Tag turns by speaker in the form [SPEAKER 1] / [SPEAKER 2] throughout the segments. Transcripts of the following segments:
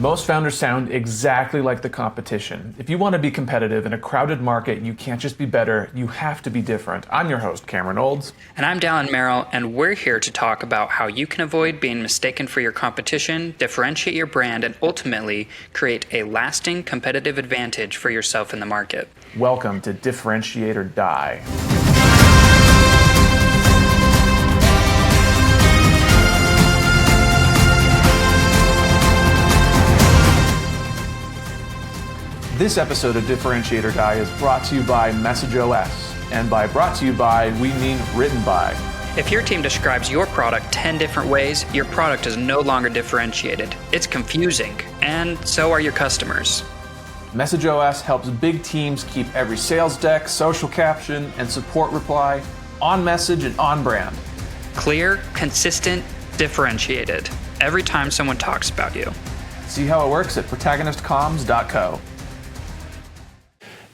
[SPEAKER 1] Most founders sound exactly like the competition. If you want to be competitive in a crowded market, you can't just be better, you have to be different. I'm your host, Cameron Olds.
[SPEAKER 2] And I'm Dallin Merrill, and we're here to talk about how you can avoid being mistaken for your competition, differentiate your brand, and ultimately create a lasting competitive advantage for yourself in the market.
[SPEAKER 1] Welcome to Differentiate or Die. This episode of Differentiate or Die is brought to you by MessageOS. And by brought to you by, we mean written by.
[SPEAKER 2] If your team describes your product 10 different ways, your product is no longer differentiated. It's confusing, and so are your customers.
[SPEAKER 1] MessageOS helps big teams keep every sales deck, social caption, and support reply on message and on brand.
[SPEAKER 2] Clear, consistent, differentiated. Every time someone talks about you.
[SPEAKER 1] See how it works at protagonistcomms.co.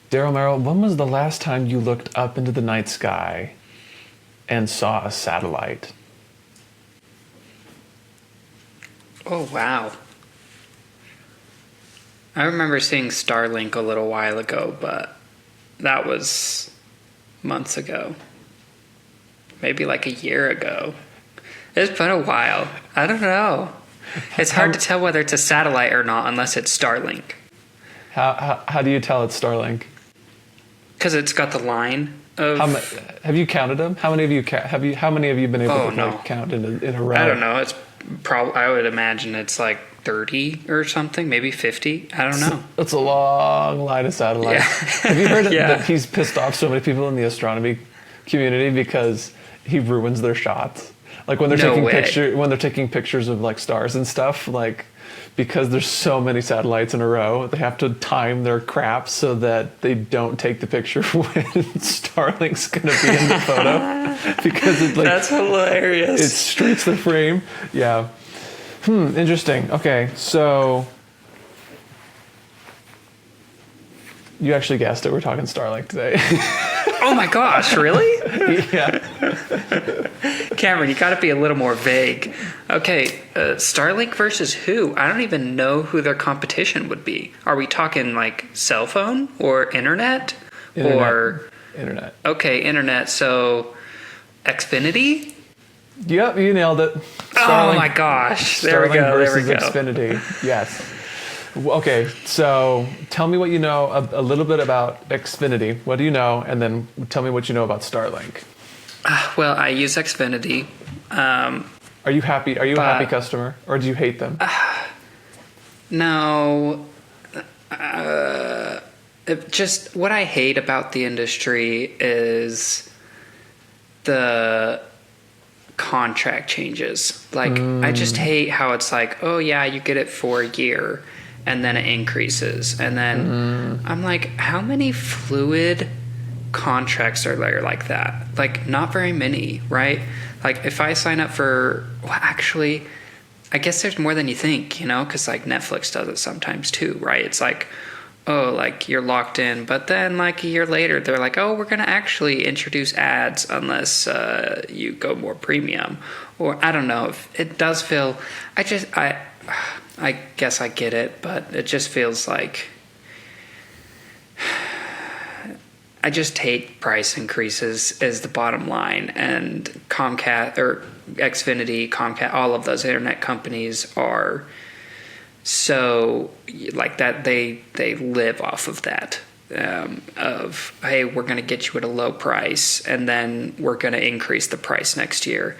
[SPEAKER 1] Daryl Merrill, when was the last time you looked up into the night sky and saw a satellite?
[SPEAKER 2] Oh, wow. I remember seeing Starlink a little while ago, but that was months ago. Maybe like a year ago. It's been a while. I don't know. It's hard to tell whether it's a satellite or not unless it's Starlink.
[SPEAKER 1] How do you tell it's Starlink?
[SPEAKER 2] Because it's got the line of.
[SPEAKER 1] Have you counted them? How many of you How many have you been able to count in a row?
[SPEAKER 2] I don't know. It's probably. I would imagine it's like 30 or something, maybe 50. I don't know.
[SPEAKER 1] That's a long line of satellites. Yeah. Have you heard that he's pissed off so many people in the astronomy community because he ruins their shots? Like when they're taking pictures of like stars and stuff, like. Because there's so many satellites in a row, they have to time their crap so that they don't take the picture when Starlink's going to be in the photo. Because it's like
[SPEAKER 2] that's hilarious.
[SPEAKER 1] It streaks the frame. Yeah. Interesting. Okay, so you actually guessed it. We're talking Starlink today.
[SPEAKER 2] Oh my gosh, really?
[SPEAKER 1] Yeah.
[SPEAKER 2] Cameron, you got to be a little more vague. Okay, Starlink versus who? I don't even know who their competition would be. Are we talking like cell phone or internet?
[SPEAKER 1] Internet.
[SPEAKER 2] Okay, internet. So Xfinity?
[SPEAKER 1] Yep, you nailed it.
[SPEAKER 2] Starlink, oh my gosh. There we go.
[SPEAKER 1] Versus Xfinity. Yes. Okay, so tell me what you know a little bit about Xfinity. What do you know? And then tell me what you know about Starlink.
[SPEAKER 2] Well, I use Xfinity.
[SPEAKER 1] Are you happy? Are you a happy customer, or do you hate them?
[SPEAKER 2] No. Just what I hate about the industry is the contract changes. Like, I just hate how it's like, oh yeah, you get it for a year, and then it increases, and then I'm like, how many fluid contracts are there like that? Like, not very many, right? Like, if I sign up for, well, actually, I guess there's more than you think, you know, because like Netflix does it sometimes too, right? It's like, oh, like you're locked in, but then like a year later, they're like, oh, we're going to actually introduce ads unless you go more premium, or I don't know. It does feel, I guess I get it, but it just feels like I just hate price increases is the bottom line. And Comcast or Xfinity, Comcast, all of those internet companies are so like that. They live off of that. Of, hey, we're going to get you at a low price, and then we're going to increase the price next year.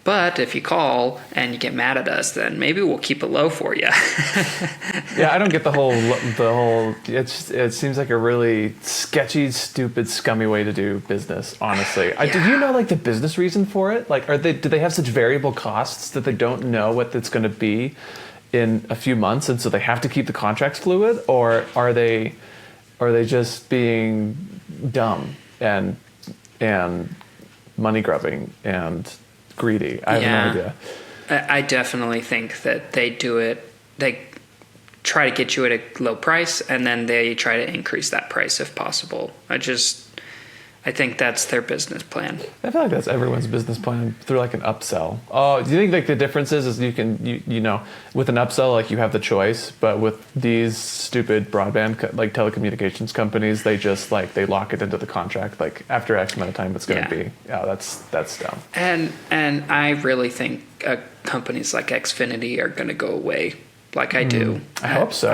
[SPEAKER 2] But if you call and you get mad at us, then maybe we'll keep it low for you.
[SPEAKER 1] Yeah, I don't get the whole. It seems like a really sketchy, stupid, scummy way to do business. Honestly,
[SPEAKER 2] Yeah.
[SPEAKER 1] Do you know like the business reason for it? Like, do they have such variable costs that they don't know what it's going to be in a few months, and so they have to keep the contracts fluid, or are they just being dumb and money grubbing and greedy? I have no idea.
[SPEAKER 2] I definitely think that they do it. They try to get you at a low price, and then they try to increase that price if possible. I think that's their business plan.
[SPEAKER 1] I feel like that's everyone's business plan through like an upsell. Oh, do you think like the difference is you can you know with an upsell like you have the choice, but with these stupid broadband like telecommunications companies, they just like they lock it into the contract like after X amount of time it's going to be. Yeah, that's dumb.
[SPEAKER 2] And I really think companies like Xfinity are going to go away. Like I do.
[SPEAKER 1] I hope so.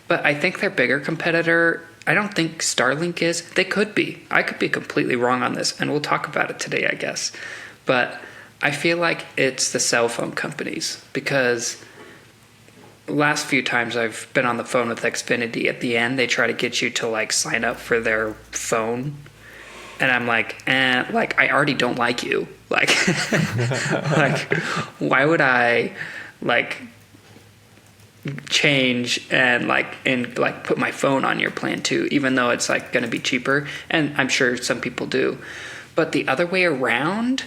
[SPEAKER 2] But I think their bigger competitor, I don't think Starlink is. They could be. I could be completely wrong on this, and we'll talk about it today, I guess. But I feel like it's the cell phone companies, because last few times I've been on the phone with Xfinity, at the end they try to get you to like sign up for their phone, and I'm like, like I already don't like you. Like, like why would I like change and put my phone on your plan too, even though it's like going to be cheaper, and I'm sure some people do. But the other way around,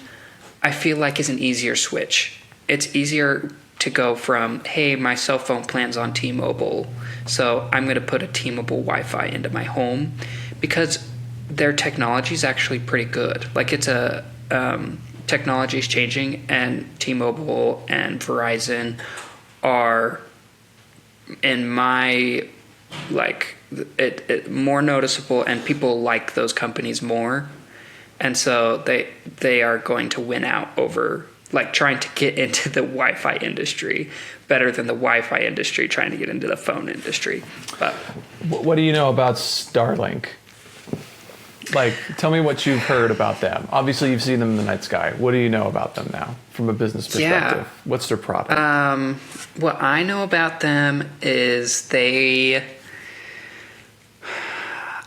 [SPEAKER 2] I feel like is an easier switch. It's easier to go from, hey, my cell phone plan's on T-Mobile, so I'm going to put a T-Mobile Wi-Fi into my home, because their technology is actually pretty good. Like it's a technology is changing, and T-Mobile and Verizon are, in my it more noticeable, and people like those companies more, and so they are going to win out over like trying to get into the Wi-Fi industry better than the Wi-Fi industry trying to get into the phone industry. But
[SPEAKER 1] what do you know about Starlink? Like, tell me what you've heard about them. Obviously, you've seen them in the night sky. What do you know about them now from a business perspective?
[SPEAKER 2] Yeah.
[SPEAKER 1] What's their product?
[SPEAKER 2] What I know about them is they,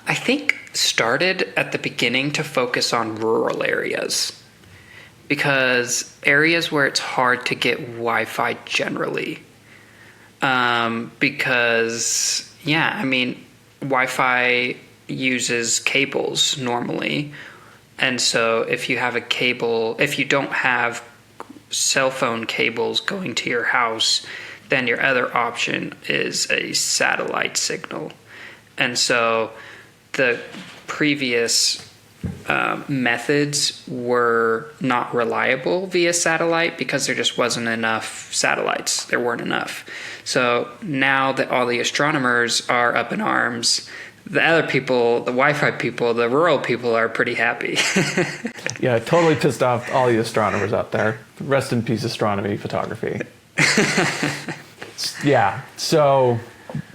[SPEAKER 2] I think, started at the beginning to focus on rural areas, because areas where it's hard to get Wi-Fi generally. Because, yeah, I mean, Wi-Fi uses cables normally, and so if you have a cable, if you don't have cell phone cables going to your house, then your other option is a satellite signal. And so the previous methods were not reliable via satellite because there just wasn't enough satellites. There weren't enough. So now that all the astronomers are up in arms, the other people, the Wi-Fi people, the rural people are pretty happy.
[SPEAKER 1] Yeah, totally pissed off all the astronomers out there. Rest in peace, astronomy photography. Yeah, so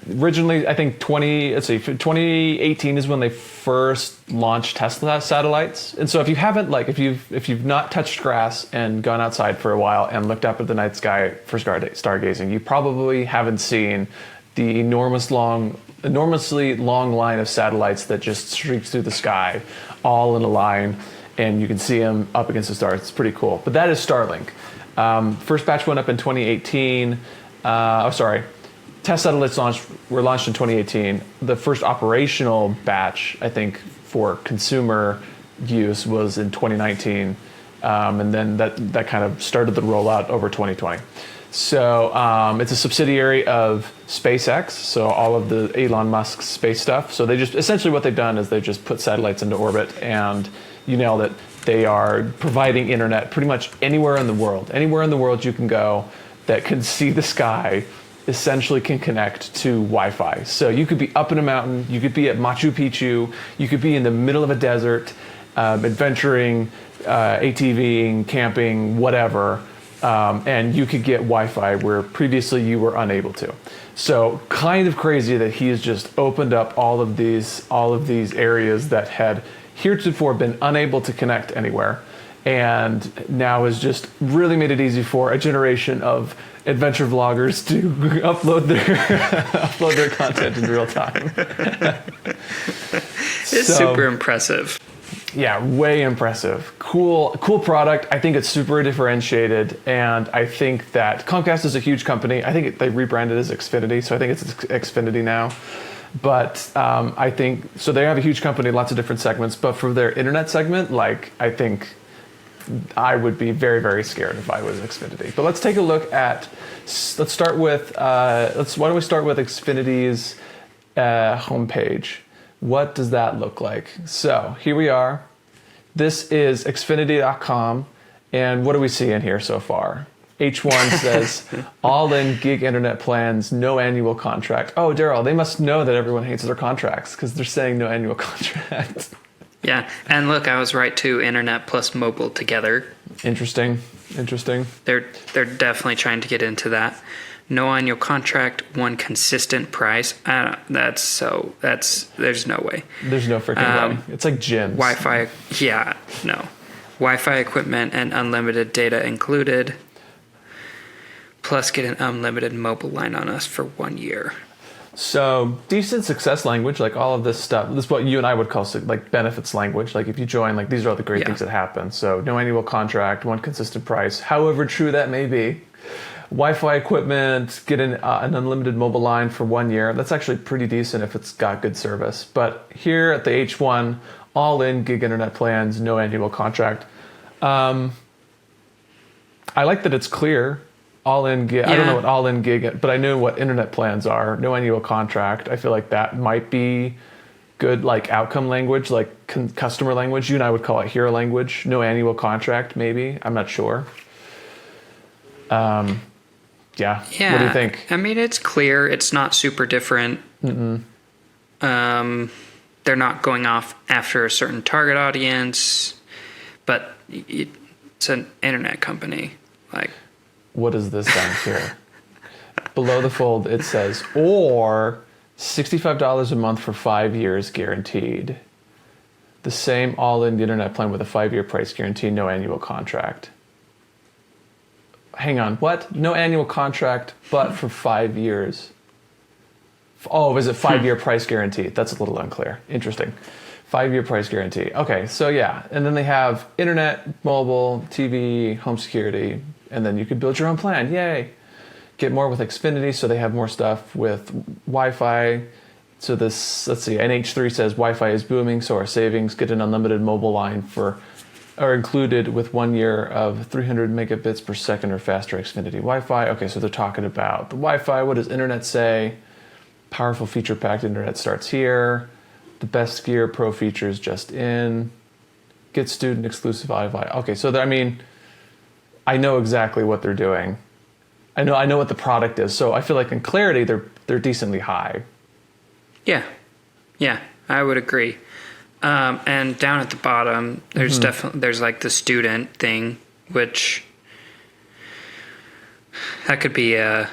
[SPEAKER 1] originally, I think 2018 is when they first launched Tesla satellites. And so if you haven't, like, if you've not touched grass and gone outside for a while and looked up at the night sky for stargazing, you probably haven't seen the enormously long line of satellites that just streaks through the sky, all in a line, and you can see them up against the stars. It's pretty cool. But that is Starlink. First batch went up in 2018. Test satellites were launched in 2018. The first operational batch, I think, for consumer use was in 2019, and then that kind of started the rollout over 2020. So it's a subsidiary of SpaceX, so all of the Elon Musk's space stuff. So they just, essentially what they've done is they just put satellites into orbit, and you nailed it. They are providing internet pretty much anywhere in the world. Anywhere in the world you can go that can see the sky essentially can connect to Wi-Fi. So you could be up in a mountain, you could be at Machu Picchu, you could be in the middle of a desert, adventuring, ATVing, camping, whatever, and you could get Wi-Fi where previously you were unable to. So kind of crazy that he has just opened up all of these areas that had heretofore been unable to connect anywhere, and now has just really made it easy for a generation of adventure vloggers to upload their content in real time.
[SPEAKER 2] It's super impressive.
[SPEAKER 1] Yeah, way impressive. Cool product. I think it's super differentiated, and I think that Comcast is a huge company. I think they rebranded as Xfinity, so I think it's Xfinity now. But I think, so they have a huge company, lots of different segments, but for their internet segment, like, I think I would be very, very scared if I was Xfinity. But let's take a look at, why don't we start with Xfinity's homepage, What does that look like? So here we are. This is Xfinity.com. And what do we see in here so far? H1 says, all-in gig internet plans, no annual contract. Oh, Daryl, they must know that everyone hates their contracts because they're saying no annual contract.
[SPEAKER 2] Yeah, and look, I was right too. Internet plus mobile together.
[SPEAKER 1] Interesting.
[SPEAKER 2] They're definitely trying to get into that. No annual contract, one consistent price. There's no way.
[SPEAKER 1] There's no freaking way. It's like gyms.
[SPEAKER 2] Wi-Fi, yeah, no. Wi-Fi equipment and unlimited data included. Plus get an unlimited mobile line on us for 1 year.
[SPEAKER 1] So decent success language, like all of this stuff. This is what you and I would call like benefits language. Like if you join, like these are all the great things that happen. So no annual contract, one consistent price, however true that may be. Wi-Fi equipment, get an unlimited mobile line for 1 year. That's actually pretty decent if it's got good service. But here at the H1, all in gig internet plans, no annual contract. I like that it's clear. All in gig. Yeah. I don't know what all in gig, but I know what internet plans are. No annual contract. I feel like that might be good, like outcome language, like customer language. You and I would call it hero language. No annual contract, maybe. I'm not sure. Yeah. What do you think?
[SPEAKER 2] I mean, it's clear. It's not super different. They're not going off after a certain target audience, but it's an internet company. Like,
[SPEAKER 1] what is this down here? Below the fold, it says, or $65 a month for 5 years guaranteed. The same all-in internet plan with a 5-year price guarantee, no annual contract. Hang on, what? No annual contract, but for 5 years. Oh, is it 5-year price guarantee? That's a little unclear. Interesting. 5-year price guarantee. Okay, so yeah. And then they have internet, mobile, TV, home security, and then you could build your own plan. Yay. Get more with Xfinity, so they have more stuff with Wi-Fi. So this, let's see, NH3 says Wi-Fi is booming, so our savings. Get an unlimited mobile line are included with 1 year of 300 megabits per second or faster Xfinity Wi-Fi. Okay, so they're talking about the Wi-Fi. What does internet say? Powerful feature-packed internet starts here. The best gear, pro features just in. Get student exclusive Wi-Fi. Okay, so I know exactly what they're doing. I know what the product is. So I feel like in clarity, they're decently high.
[SPEAKER 2] Yeah, I would agree. And down at the bottom, there's there's like the student thing, which that could be a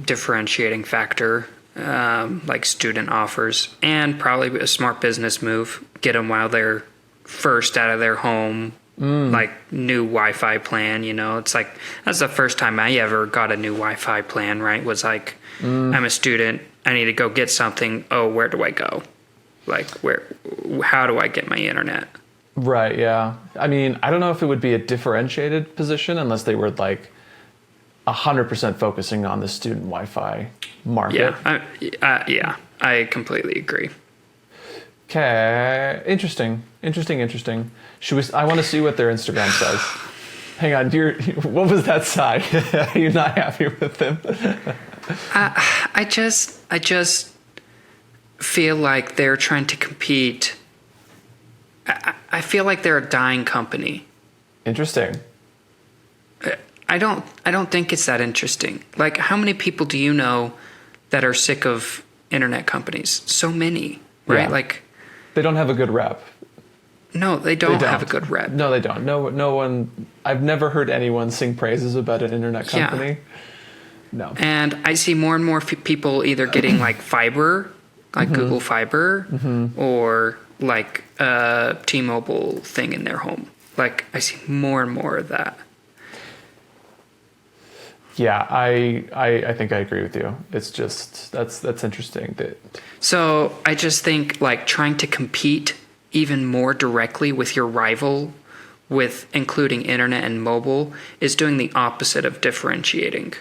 [SPEAKER 2] differentiating factor, like student offers, and probably a smart business move. Get them while they're first out of their home, like new Wi-Fi plan. You know, it's like that's the first time I ever got a new Wi-Fi plan. Right? Was like I'm a student. I need to go get something. Oh, where do I go? Like how do I get my internet?
[SPEAKER 1] Right, yeah. I mean, I don't know if it would be a differentiated position unless they were like 100% focusing on the student Wi-Fi market.
[SPEAKER 2] Yeah, I completely agree.
[SPEAKER 1] Okay, interesting. I want to see what their Instagram says. Hang on, what was that sigh? Are you not happy with them?
[SPEAKER 2] I just feel like they're trying to compete. I feel like they're a dying company.
[SPEAKER 1] Interesting.
[SPEAKER 2] I don't think it's that interesting. Like, how many people do you know that are sick of internet companies? So many, right? Yeah. Like,
[SPEAKER 1] they don't have a good rep.
[SPEAKER 2] No, they don't have a good rep.
[SPEAKER 1] No, they don't. No one. I've never heard anyone sing praises about an internet company. Yeah. No.
[SPEAKER 2] And I see more and more people either getting like fiber, like Google Fiber, or like a T-Mobile thing in their home. Like, I see more and more of that.
[SPEAKER 1] Yeah, I think I agree with you. It's just that's interesting.
[SPEAKER 2] So I just think like trying to compete even more directly with your rival, with including internet and mobile, is doing the opposite of differentiating.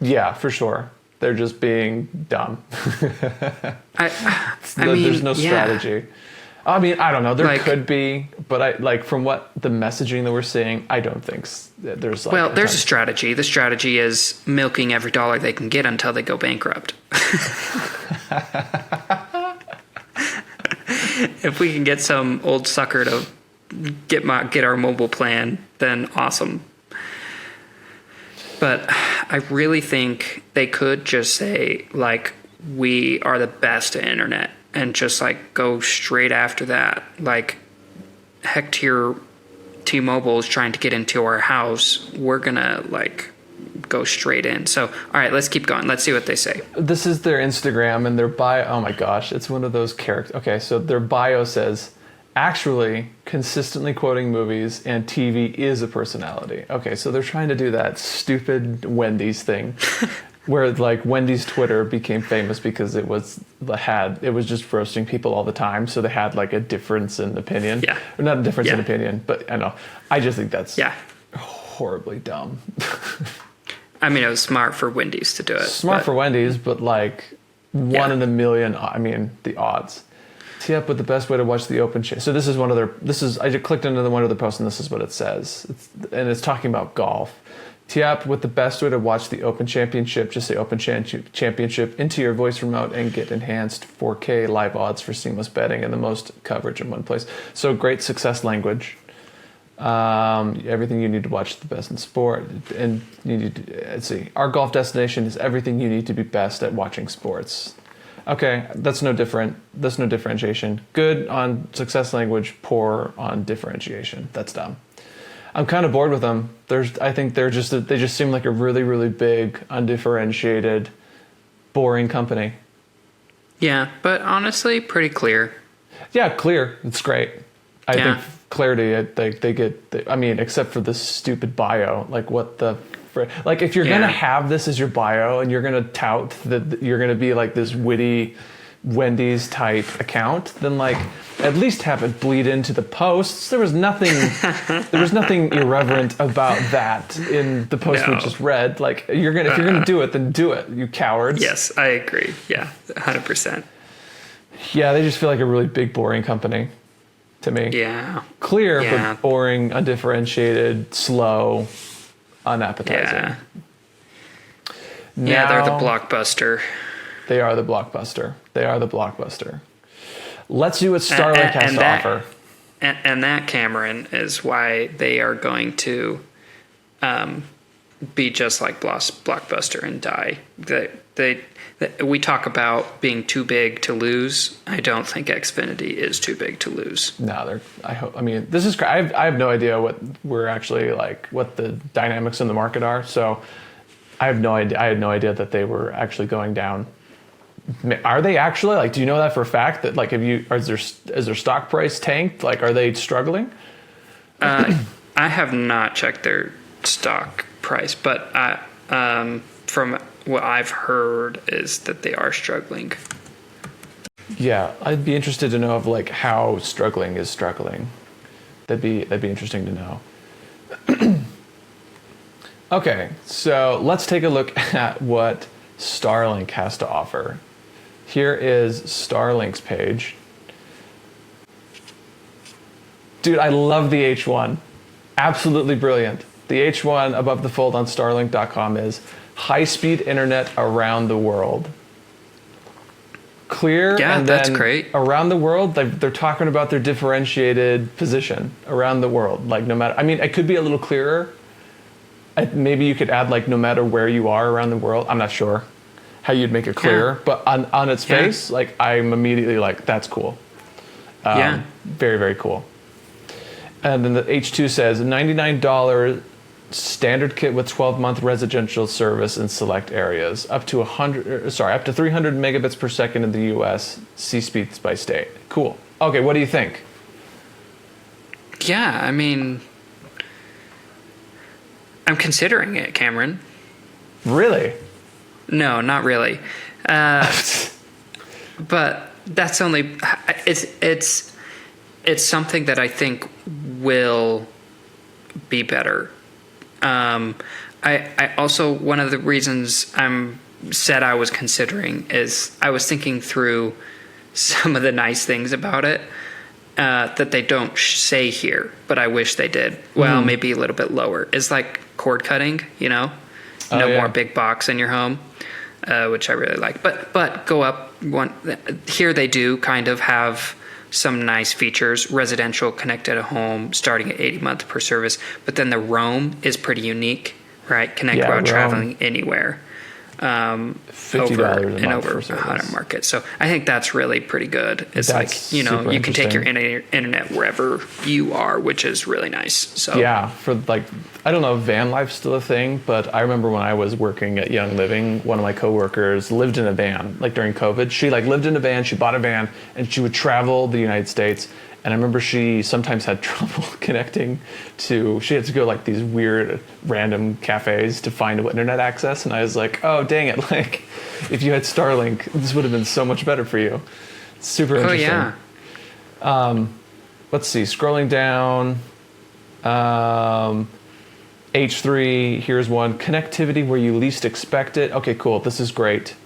[SPEAKER 1] Yeah, for sure. They're just being dumb. There's no strategy. Yeah. I mean, I don't know. There could be, but from what the messaging that we're seeing, I don't think there's
[SPEAKER 2] there's a strategy. The strategy is milking every dollar they can get until they go bankrupt. if we can get some old sucker to get our mobile plan, then awesome. But I really think they could just say, like, we are the best at internet, and just like go straight after that. Like, heck, T-Mobile is trying to get into our house. We're gonna like go straight in. So, all right, let's keep going. Let's see what they say.
[SPEAKER 1] This is their Instagram and their bio. Oh my gosh, it's one of those characters. Okay, so their bio says, actually, consistently quoting movies and TV is a personality. Okay, so they're trying to do that stupid Wendy's thing. Where like Wendy's Twitter became famous because it was just roasting people all the time, so they had like a difference in opinion.
[SPEAKER 2] Yeah,
[SPEAKER 1] or not a difference in opinion, but I know. I just think that's horribly dumb.
[SPEAKER 2] I mean, it was smart for Wendy's to do it.
[SPEAKER 1] Smart for Wendy's, but like 1 in a million. I mean, the odds. Tee up with the best way to watch the Open. So this is one of their. I just clicked into one of the posts, and this is what it says. It's talking about golf. Tee up with the best way to watch the Open Championship. Just say Open Championship into your voice remote and get enhanced 4K live odds for seamless betting and the most coverage in one place. So great success language. Everything you need to watch the best in sport. And you need to, let's see. Our golf destination is everything you need to be best at watching sports. Okay, that's no different. That's no differentiation. Good on success language, poor on differentiation. That's dumb. I'm kind of bored with them. I think they just seem like a really, really big, undifferentiated, boring company.
[SPEAKER 2] Yeah, but honestly, pretty clear.
[SPEAKER 1] Yeah, clear. It's great. I think clarity. They get. I mean, except for this stupid bio. Like, what the? Like, if you're gonna have this as your bio and you're gonna tout that you're gonna be like this witty Wendy's type account, then like at least have it bleed into the posts. There was nothing irreverent about that in the post we just read. Like, if you're gonna do it, then do it, you cowards.
[SPEAKER 2] Yes, I agree. Yeah, 100%.
[SPEAKER 1] Yeah, they just feel like a really big, boring company to me.
[SPEAKER 2] Yeah.
[SPEAKER 1] Clear, but boring, undifferentiated, slow, unappetizing.
[SPEAKER 2] Yeah, they're the blockbuster.
[SPEAKER 1] They are the blockbuster. They are the blockbuster. Let's see what Starlink has to offer.
[SPEAKER 2] And that, Cameron, is why they are going to be just like Blockbuster and die. We talk about being too big to lose. I don't think Xfinity is too big to lose.
[SPEAKER 1] No, I mean, this is. I have no idea what we're actually like. What the dynamics in the market are. So I have no idea. I had no idea that they were actually going down. Are they actually, like, do you know that for a fact that like is their stock price tanked? Like, are they struggling?
[SPEAKER 2] I have not checked their stock price, but from what I've heard is that they are struggling.
[SPEAKER 1] Yeah, I'd be interested to know of like how struggling is struggling. That'd be interesting to know. Okay, so let's take a look at what Starlink has to offer. Here is Starlink's page. Dude, I love the H1. Absolutely brilliant. The H1 above the fold on Starlink.com is high-speed internet around the world. Clear,
[SPEAKER 2] yeah,
[SPEAKER 1] and
[SPEAKER 2] that's
[SPEAKER 1] then
[SPEAKER 2] great.
[SPEAKER 1] Around the world, they're talking about their differentiated position around the world. Like, no matter, I mean, it could be a little clearer. Maybe you could add like no matter where you are around the world. I'm not sure how you'd make it clearer, but on its face, like I'm immediately like, that's cool. Very, very cool. And then the H2 says $99 standard kit with 12-month residential service in select areas, up to 300 megabits per second in the US. See speeds by state. Cool. Okay, what do you think?
[SPEAKER 2] Yeah, I mean, I'm considering it, Cameron.
[SPEAKER 1] Really?
[SPEAKER 2] No, not really. But that's only it's something that I think will be better. I also, one of the reasons I was considering is I was thinking through some of the nice things about it that they don't say here, but I wish they did. Well, maybe a little bit lower. Is like cord cutting, more big box in your home, which I really like. But go up one. Here they do kind of have some nice features. Residential connected at home, starting at 80 a month per service. But then the roam is pretty unique, right? Connect while traveling anywhere.
[SPEAKER 1] $50 a month
[SPEAKER 2] over
[SPEAKER 1] for
[SPEAKER 2] $100 market. So I think that's really pretty good. It's
[SPEAKER 1] that's
[SPEAKER 2] like, you can take your internet wherever you are, which is really nice. So
[SPEAKER 1] yeah, for like, I don't know if van life's still a thing, but I remember when I was working at Young Living, one of my coworkers lived in a van, like during COVID. She like lived in a van, she bought a van, and she would travel the United States. And I remember she sometimes had trouble connecting she had to go like these weird random cafes to find internet access. And I was like, oh, dang it. Like if you had Starlink, this would have been so much better for you. It's super interesting.
[SPEAKER 2] Oh, yeah.
[SPEAKER 1] Let's see, scrolling down. H3, here's one. Connectivity where you least expect it. Okay, cool. This is great.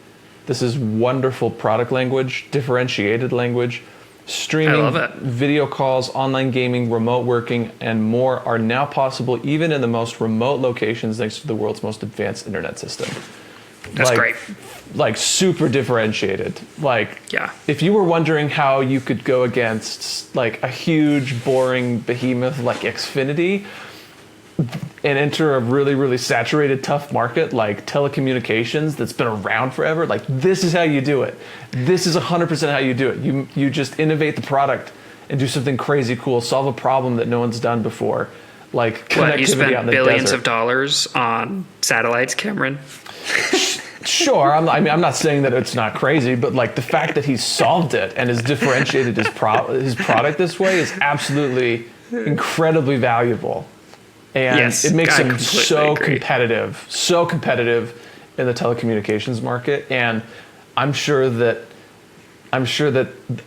[SPEAKER 1] This is wonderful product language, differentiated language. Streaming, video calls, online gaming, remote working, and more are now possible even in the most remote locations thanks to the world's most advanced internet system.
[SPEAKER 2] That's great.
[SPEAKER 1] Like super differentiated. Like,
[SPEAKER 2] yeah.
[SPEAKER 1] If you were wondering how you could go against like a huge, boring behemoth like Xfinity and enter a really, really saturated, tough market like telecommunications that's been around forever, like this is how you do it. This is 100% how you do it. You just innovate the product and do something crazy cool, solve a problem that no one's done before, like connectivity
[SPEAKER 2] you spent
[SPEAKER 1] out in the
[SPEAKER 2] billions
[SPEAKER 1] desert.
[SPEAKER 2] of dollars on satellites, Cameron?
[SPEAKER 1] Sure, I'm not saying that it's not crazy, but like the fact that he's solved it and has differentiated his product this way is absolutely incredibly valuable. And
[SPEAKER 2] yes,
[SPEAKER 1] it makes him so
[SPEAKER 2] agree.
[SPEAKER 1] competitive in the telecommunications market. And I'm sure that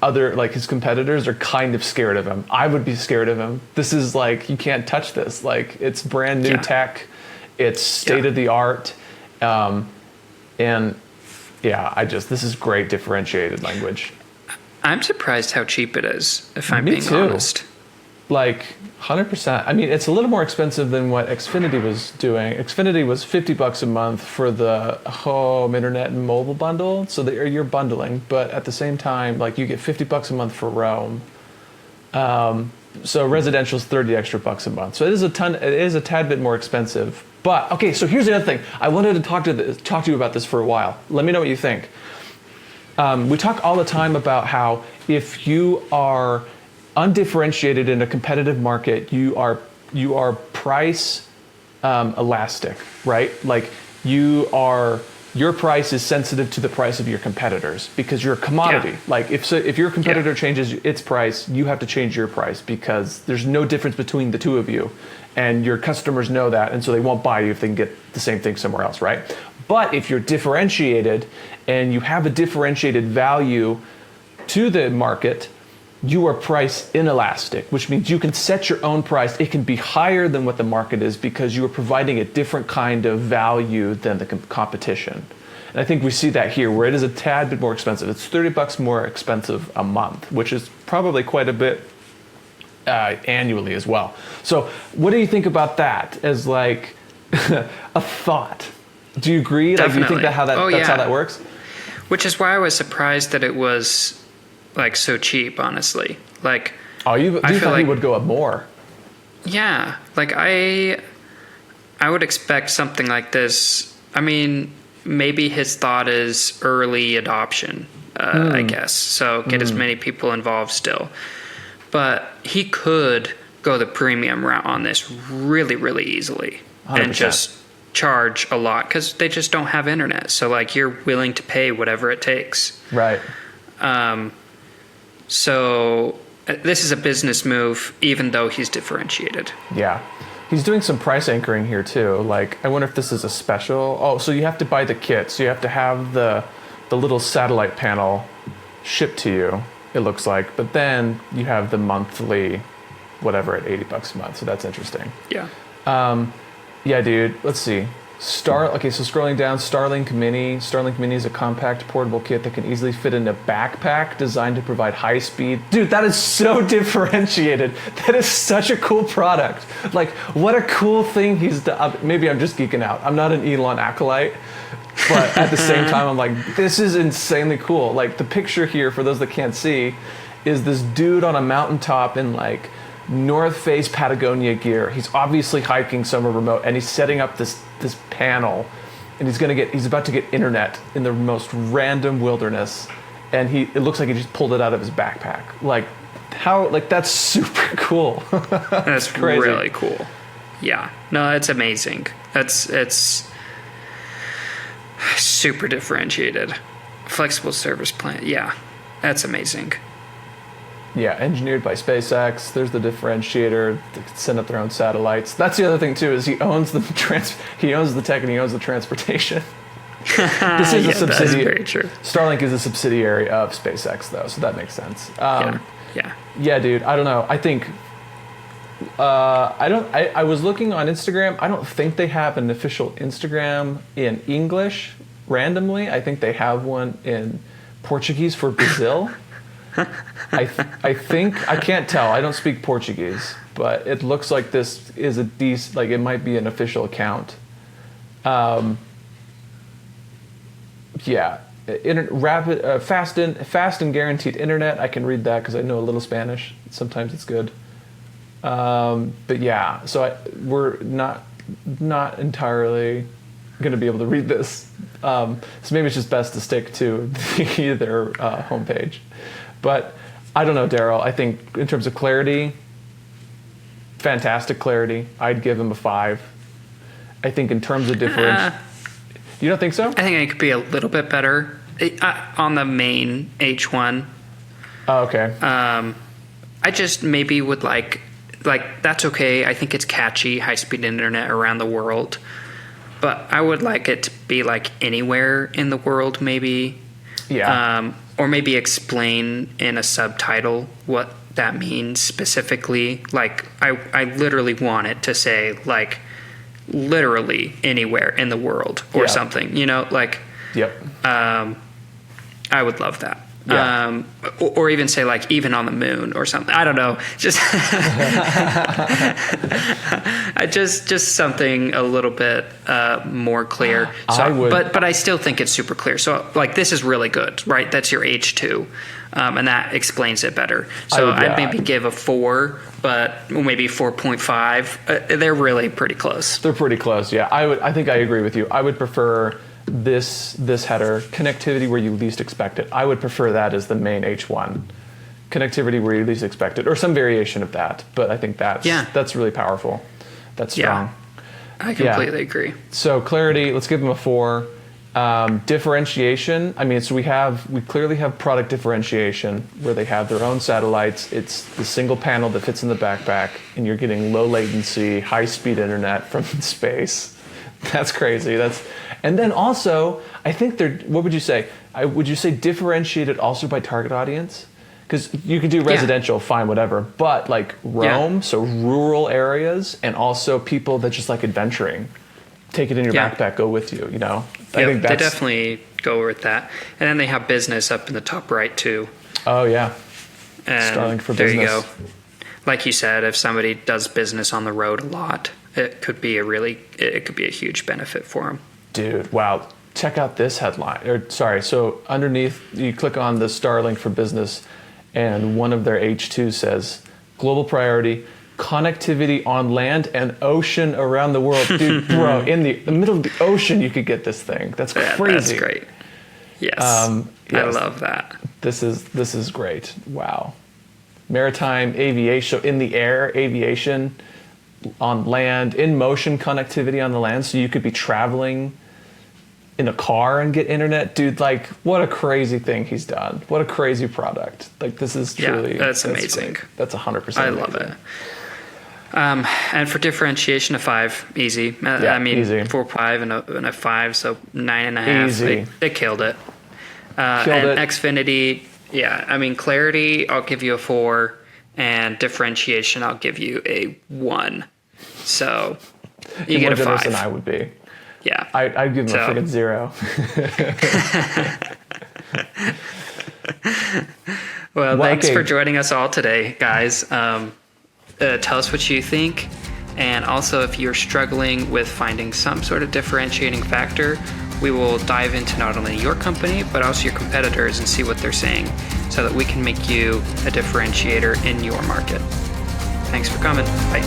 [SPEAKER 1] other like his competitors are kind of scared of him. I would be scared of him. This is like, you can't touch this. Like it's brand new tech. It's state of the art. And yeah, this is great differentiated language.
[SPEAKER 2] I'm surprised how cheap it is, if I'm being honest.
[SPEAKER 1] Like 100%. I mean, it's a little more expensive than what Xfinity was doing. Xfinity was $50 a month for the home internet and mobile bundle, so that you're bundling. But at the same time, like you get $50 a month for roam. So residential is $30 extra a month. So it is a tad bit more expensive. But okay, so here's the other thing. I wanted to talk to you about this for a while. Let me know what you think. We talk all the time about how if you are undifferentiated in a competitive market, you are price elastic, right? Like your price is sensitive to the price of your competitors because you're a commodity. Yeah. Like if your competitor changes its price, you have to change your price because there's no difference between the two of you, and your customers know that, and so they won't buy you if they can get the same thing somewhere else, right? But if you're differentiated and you have a differentiated value to the market, you are price inelastic, which means you can set your own price. It can be higher than what the market is because you are providing a different kind of value than the competition. And I think we see that here where it is a tad bit more expensive. It's $30 more expensive a month, which is probably quite a bit annually as well. So what do you think about that as like a thought? Do you agree?
[SPEAKER 2] Definitely.
[SPEAKER 1] Like, do you think that's how that works?
[SPEAKER 2] Which is why I was surprised that it was like so cheap, honestly. Like,
[SPEAKER 1] you thought he would go up more?
[SPEAKER 2] Yeah, like I would expect something like this. I mean, maybe his thought is early adoption, I guess. So get as many people involved still. But he could go the premium route on this really, really easily 100%. And just charge a lot because they just don't have internet. So like you're willing to pay whatever it takes.
[SPEAKER 1] Right.
[SPEAKER 2] So this is a business move, even though he's differentiated.
[SPEAKER 1] Yeah. He's doing some price anchoring here too. Like, I wonder if this is a special. Oh, so you have to buy the kit. So you have to have the little satellite panel shipped to you, it looks like. But then you have the monthly, whatever, at $80 a month. So that's interesting.
[SPEAKER 2] Yeah.
[SPEAKER 1] Yeah, dude. Let's see. Okay, so scrolling down, Starlink Mini. Starlink Mini is a compact portable kit that can easily fit in a backpack designed to provide high speed. Dude, that is so differentiated. That is such a cool product. Like, what a cool thing he's done. Maybe I'm just geeking out. I'm not an Elon acolyte, but at the same time, I'm like, this is insanely cool. Like, the picture here, for those that can't see, is this dude on a mountaintop in like North Face Patagonia gear. He's obviously hiking somewhere remote, and he's setting up this panel, and he's about to get internet in the most random wilderness, and it looks like he just pulled it out of his backpack. Like that's super cool.
[SPEAKER 2] That's crazy. Really cool. Yeah. No, it's amazing. It's super differentiated. Flexible service plan. Yeah. That's amazing.
[SPEAKER 1] Yeah, engineered by SpaceX. There's the differentiator. They can send up their own satellites. That's the other thing too, is he owns the tech and he owns the transportation. This is a subsidiary. That is very true. Starlink is a subsidiary of SpaceX though, so that makes sense. Yeah, dude. I don't know. I think I was looking on Instagram. I don't think they have an official Instagram in English randomly. I think they have one in Portuguese for Brazil. I think, I can't tell. I don't speak Portuguese, but it looks like this is a decent, like it might be an official account. Yeah, rapid, fast and guaranteed internet. I can read that because I know a little Spanish. Sometimes it's good. But yeah, so we're not entirely going to be able to read this. So maybe it's just best to stick to their homepage. But I don't know, Daryl. I think in terms of clarity, fantastic clarity. I'd give him a 5. I think in terms of difference, you don't think so?
[SPEAKER 2] I think it could be a little bit better on the main H1.
[SPEAKER 1] Oh, okay.
[SPEAKER 2] I just maybe would like that's okay. I think it's catchy, high-speed internet around the world. But I would like it to be like anywhere in the world, maybe.
[SPEAKER 1] Yeah.
[SPEAKER 2] Or maybe explain in a subtitle what that means specifically. Like, I literally want it to say, like, literally anywhere in the world or something, you know? Like,
[SPEAKER 1] yep.
[SPEAKER 2] I would love that.
[SPEAKER 1] Yeah.
[SPEAKER 2] Or even say, like, even on the moon or something. I don't know. Just something a little bit more clear. So, but I still think it's super clear. So, like, this is really good, right? That's your H2. And that explains it better. So I'd maybe give a 4, but maybe 4.5. They're really pretty close.
[SPEAKER 1] They're pretty close, yeah. I think I agree with you. I would prefer this header, connectivity where you least expect it. I would prefer that as the main H1. Connectivity where you least expect it, or some variation of that. But I think that's really powerful. That's strong.
[SPEAKER 2] Yeah, I completely agree.
[SPEAKER 1] So clarity, let's give them a 4. Differentiation, I mean, so we clearly have product differentiation where they have their own satellites. It's the single panel that fits in the backpack, and you're getting low latency, high speed internet from space. That's crazy. And then also, I think what would you say? Would you say differentiated also by target audience? Because you could do residential, fine, whatever. But like roam, so rural areas, and also people that just like adventuring. Take it in your backpack, go with you, you know?
[SPEAKER 2] I think they definitely go with that. And then they have business up in the top right, too.
[SPEAKER 1] Oh, yeah.
[SPEAKER 2] And
[SPEAKER 1] Starlink for business.
[SPEAKER 2] There you go. Like you said, if somebody does business on the road a lot, it could be a huge benefit for them.
[SPEAKER 1] Dude, wow. Check out this headline. So underneath, you click on the Starlink for business, and one of their H2 says, global priority, connectivity on land and ocean around the world. Dude, bro, in the middle of the ocean, you could get this thing. That's crazy.
[SPEAKER 2] That's great. Yes. I love that.
[SPEAKER 1] This is great. Wow. Maritime aviation, so in the air aviation, on land, in motion connectivity on the land, so you could be traveling in a car and get internet. Dude, like, what a crazy thing he's done. What a crazy product. Like, this is truly...
[SPEAKER 2] that's amazing.
[SPEAKER 1] Great. That's 100%
[SPEAKER 2] I love it. And for differentiation, a 5, easy. I mean, easy. 4.5 and a 5, so 9.5.
[SPEAKER 1] Easy.
[SPEAKER 2] They killed it. And Xfinity, I mean, clarity, I'll give you a 4, and differentiation, I'll give you a 1. So you get a 5.
[SPEAKER 1] More generous than I would be.
[SPEAKER 2] Yeah.
[SPEAKER 1] I'd give them a freaking 0.
[SPEAKER 2] Well, thanks for joining us all today, guys. Tell us what you think. And also, if you're struggling with finding some sort of differentiating factor, we will dive into not only your company, but also your competitors and see what they're saying. so that we can make you a differentiator in your market. Thanks for coming. Bye.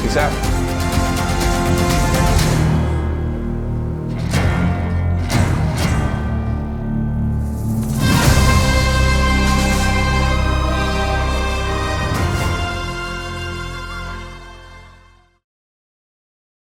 [SPEAKER 1] Peace out.